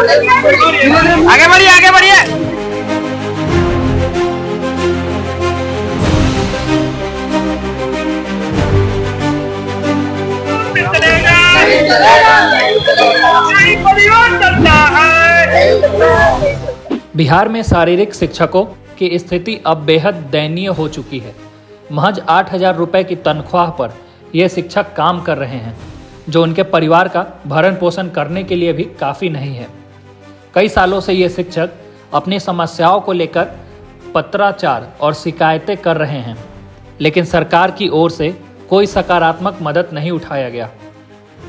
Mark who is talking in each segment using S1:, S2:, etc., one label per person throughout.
S1: आगे बढ़िए, आगे बढ़िए।
S2: बिहार में शारीरिक शिक्षकों की स्थिति अब बेहद दयनीय हो चुकी है। महज 8,000 रुपये की तनख्वाह पर ये शिक्षक काम कर रहे हैं, जो उनके परिवार का भरण पोषण करने के लिए भी काफ़ी नहीं है। कई सालों से ये शिक्षक अपनी समस्याओं को लेकर पत्राचार और शिकायतें कर रहे हैं, लेकिन सरकार की ओर से कोई सकारात्मक मदद नहीं उठाया गया।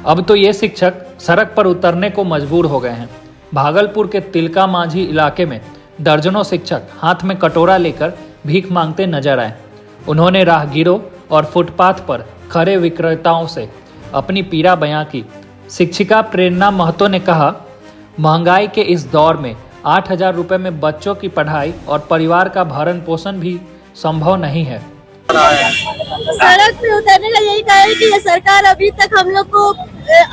S2: अब तो ये शिक्षक सड़क पर उतरने को मजबूर हो गए हैं। भागलपुर के तिलका मांझी इलाके में दर्जनों शिक्षक हाथ में कटोरा लेकर भीख मांगते नजर आए। उन्होंने राहगीरों और फुटपाथ पर खड़े विक्रेताओं से अपनी पीड़ा बयां की। शिक्षिका प्रेरणा महतो ने कहा, महंगाई के इस दौर में 8,000 रुपये में बच्चों की पढ़ाई और परिवार का भरण पोषण भी संभव नहीं है।
S3: सड़क पे उतरने का यही कारण है कि ये सरकार अभी तक हम लोग को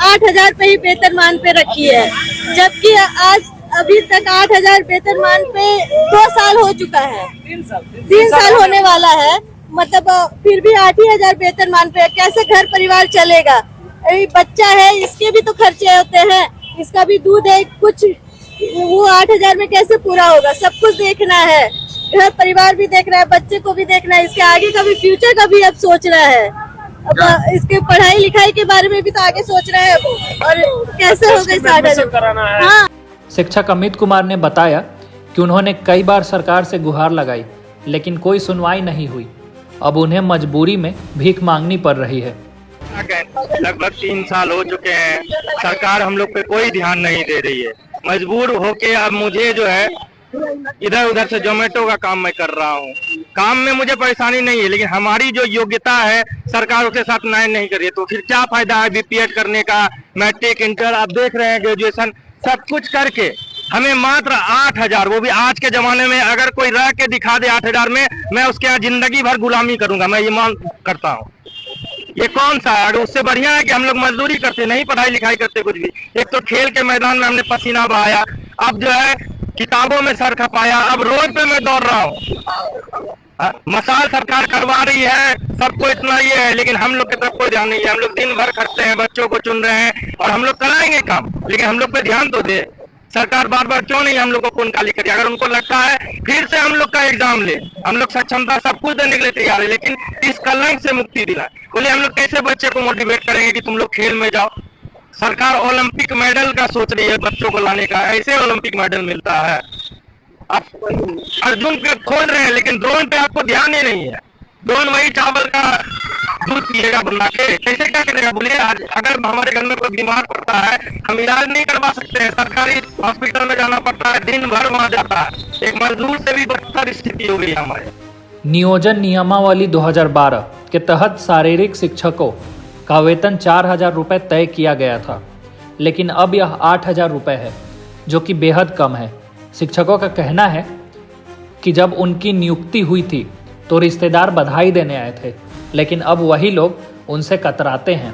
S3: 8,000 पे ही वेतनमान पे रखी है, जबकि आज अभी तक 8,000 वेतनमान पे 2 साल हो चुका है। 3 साल होने वाला है, मतलब फिर भी 8,000 वेतनमान पे कैसे घर परिवार चलेगा? बच्चा है, इसके भी तो खर्चे होते हैं, इसका भी दूध है, कुछ वो 8,000 में कैसे पूरा होगा? सब कुछ देखना है, घर परिवार भी देख रहा है, बच्चे को भी देखना है, इसके आगे का भी फ्यूचर का भी अब सोच रहा है। अब इसके पढ़ाई लिखाई के बारे में भी तो आगे सोच रहा है और कैसे होगा इस 8,000? हाँ।
S2: शिक्षक अमित कुमार ने बताया कि उन्होंने कई बार सरकार से गुहार लगाई, लेकिन कोई सुनवाई नहीं हुई। अब उन्हें मजबूरी में भीख मांगनी पड़ रही है।
S1: लगभग 3 साल हो चुके हैं, सरकार हम लोग पे कोई ध्यान नहीं दे रही है। मजबूर होके अब मुझे जो है इधर उधर से जोमेटो का काम मैं कर रहा हूँ। काम में मुझे परेशानी नहीं है, लेकिन हमारी जो योग्यता है सरकार उसके साथ न्याय नहीं कर रही है। तो फिर क्या फायदा है बीपीएड करने का, मैट्रिक, इंटर, आप देख रहे हैं, ग्रेजुएशन सब कुछ करके हमें मात्र 8,000, वो भी आज के जमाने में अगर कोई रह के दिखा दे 8,000 में, मैं उसके यहाँ जिंदगी भर गुलामी करूंगा। मैं ये मांग करता हूँ। ये कौन सा है? उससे बढ़िया है कि हम लोग मजदूरी करते, नहीं पढ़ाई लिखाई करते कुछ भी। एक तो खेल के मैदान में हमने पसीना बहाया, अब जो है किताबों में सर खपाया, अब रोड पे मैं दौड़ रहा हूँ। मसाल सरकार करवा रही है, सबको इतना ये है, लेकिन हम लोग की तरफ कोई ध्यान नहीं है। हम लोग दिन भर खटते हैं, बच्चों को चुन रहे हैं और हम लोग कराएंगे काम, लेकिन हम लोग पे ध्यान तो दे। सरकार बार बार क्यों नहीं हम लोग को खून खाली करे? अगर उनको लगता है फिर से हम लोग का एग्जाम ले, हम लोग सक्षमता सब कुछ देने के लिए तैयार है, लेकिन इस कलंक से मुक्ति दिलाए। बोले हम लोग कैसे बच्चे को मोटिवेट करेंगे कि तुम लोग खेल में जाओ? सरकार ओलंपिक मेडल का सोच रही है बच्चों को लाने का, ऐसे ओलंपिक मेडल मिलता है। आप अर्जुन पे खोल रहे हैं, लेकिन ड्रोन पे आपको ध्यान ही नहीं है। ड्रोन वही चावल का दूध पिएगा बना के, कैसे क्या करेगा? बोलिए, आज अगर हमारे घर में कोई बीमार पड़ता है, हम इलाज नहीं करवा सकते हैं, सरकारी हॉस्पिटल में जाना पड़ता है, दिन भर वहां जाता है। एक मजदूर से भी बदतर स्थिति हो गई हमारे।
S2: नियोजन नियमावली 2012 के तहत शारीरिक शिक्षकों का वेतन 4,000 रुपये तय किया गया था, लेकिन अब यह 8,000 रुपये है, जो कि बेहद कम है। शिक्षकों का कहना है कि जब उनकी नियुक्ति हुई थी तो रिश्तेदार बधाई देने आए थे, लेकिन अब वही लोग उनसे कतराते हैं।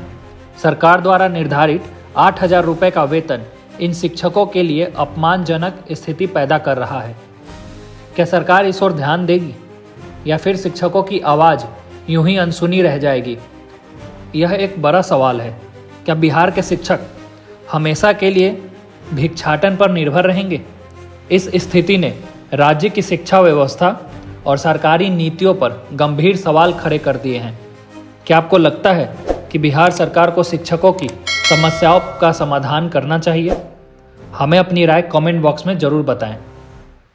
S2: सरकार द्वारा निर्धारित 8,000 रुपये का वेतन इन शिक्षकों के लिए अपमानजनक स्थिति पैदा कर रहा है। क्या सरकार इस ओर ध्यान देगी या फिर शिक्षकों की आवाज़ यूं ही अनसुनी रह जाएगी? यह एक बड़ा सवाल है। क्या बिहार के शिक्षक हमेशा के लिए भिक्षाटन पर निर्भर रहेंगे? इस स्थिति ने राज्य की शिक्षा व्यवस्था और सरकारी नीतियों पर गंभीर सवाल खड़े कर दिए हैं। क्या आपको लगता है कि बिहार सरकार को शिक्षकों की समस्याओं का समाधान करना चाहिए? हमें अपनी राय कमेंट बॉक्स में ज़रूर बताएं।